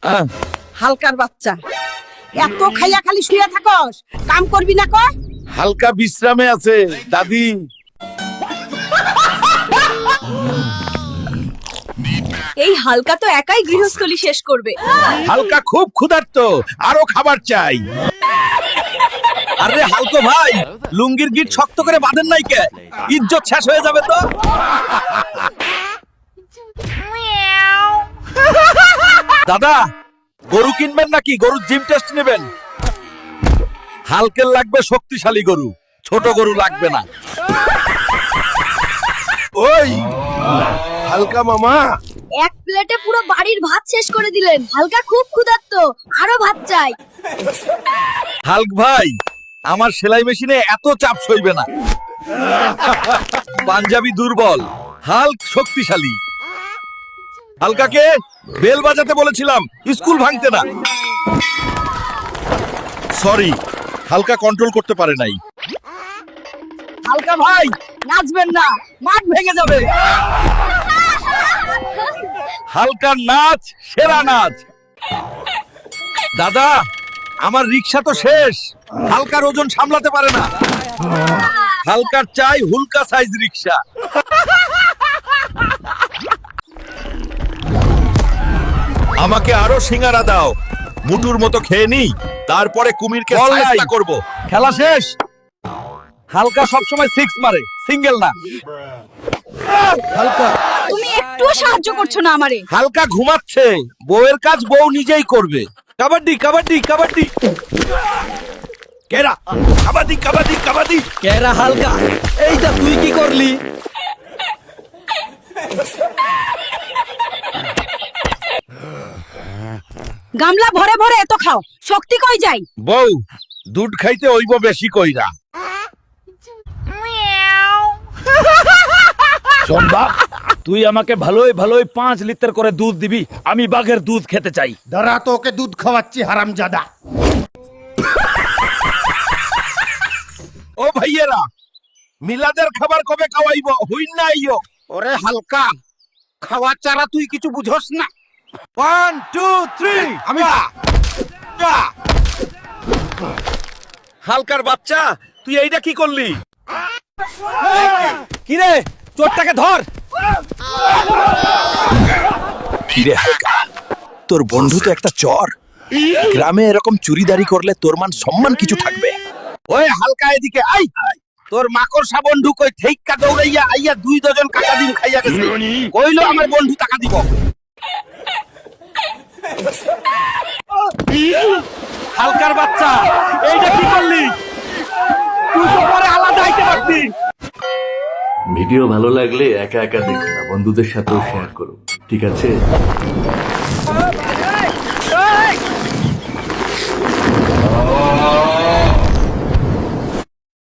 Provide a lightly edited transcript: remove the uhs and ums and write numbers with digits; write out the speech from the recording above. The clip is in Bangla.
হালকার বাচ্চা, এত খাইয়া খালি শুয়ে থাকস, কাম করবি না কয়? হালকা বিশ্রামে আছে দাদি। এই হালকা তো একাই গৃহস্থলী শেষ করবে। হালকা খুব ক্ষুধার্ত, আরো খাবার চাই। আরে হালকো ভাই, লুঙ্গির গিট শক্ত করে বাঁধেন নাই কে? ইজ্জত শেষ হয়ে যাবে তো। দাদা, গরু কিনবেন নাকি গরুর জিম টেস্ট নেবেন? হালকের লাগবে শক্তিশালী গরু, ছোট গরু লাগবে না। ওই হালকা মামা, এক প্লেটে পুরো বাড়ির ভাত শেষ করে দিলেন। হালকা খুব ক্ষুধার্ত, আরো ভাত চাই। হালক ভাই, আমার সেলাই মেশিনে এত চাপ সইবে না। পাঞ্জাবি দুর্বল, হালক শক্তিশালী। হালকাকে বেল বাজাতে বলেছিলাম, স্কুল ভাঙতে না। সরি, হালকা কন্ট্রোল করতে পারে নাই। হালকা ভাই, নাচবেন না, মাঠ ভেঙে যাবে। হালকার নাচ সেরা নাচ। দাদা, আমার রিক্সা তো শেষ, হালকার ওজন সামলাতে পারে না। হালকার চাই হুলকা সাইজ রিক্সা। আমাকে আরো সিঙ্গারা দাও, মুটুর মতো খেয়ে নি, তারপরে কুমিরকে সাহায্য করব। খেলা শেষ। হালকা সবসময় সিক্স মারে, সিঙ্গেল না। হালকা, তুমি একটুও সাহায্য করছো না আমারে। হালকা ঘুমাচ্ছে, বউয়ের কাজ বউ নিজেই করবে। কাবাডি কাবাডি কাবাডি। কেরা কাবাডি কাবাডি কাবাডি। কেরা হালকা, এইটা তুই কি করলি? গামলা ভরে ভরে এত খাও, শক্তি কই যাই? বউ, দুধ খাইতে হইব বেশি কইরা। শোন বাপ, তুই আমাকে ভালোই ভালোই 5 লিটার করে দুধ দিবি। আমি বাঘের দুধ খেতে চাই। দাঁড়া, তোকে দুধ খাওয়াচ্ছি হারামজাদা। ও ভাইয়েরা, মিলাদের খাবার কবে খাওয়াইব? হইন না আইও। ওরে হালকা, খাওয়া চারা তুই কিছু বুঝোস না। 1 2 3 আমি হালকার বাচ্চা, তুই এইটা কি করলি? কিরে, চোরটাকে ধর। কিরে হালকা, তোর বন্ধু তো একটা চর। গ্রামে এরকম চুরিদারি করলে তোর মান সম্মান কিছু থাকবে? ওই হালকা, এদিকে আই। তোর মাকড়সা বন্ধু কই থেইক্কা দৌড়াইয়া আইয়া 2 ডজন কাকা ডিম খাইয়া গেছে। কইলো আমার বন্ধু টাকা দিব। হালকার বাচ্চা, এইটা কি করলি? তুই তো পরে আলাদা আইতে পারতি। ভিডিও ভালো লাগলে একা একা দেখো না, বন্ধুদের সাথেও শেয়ার করো, ঠিক আছে?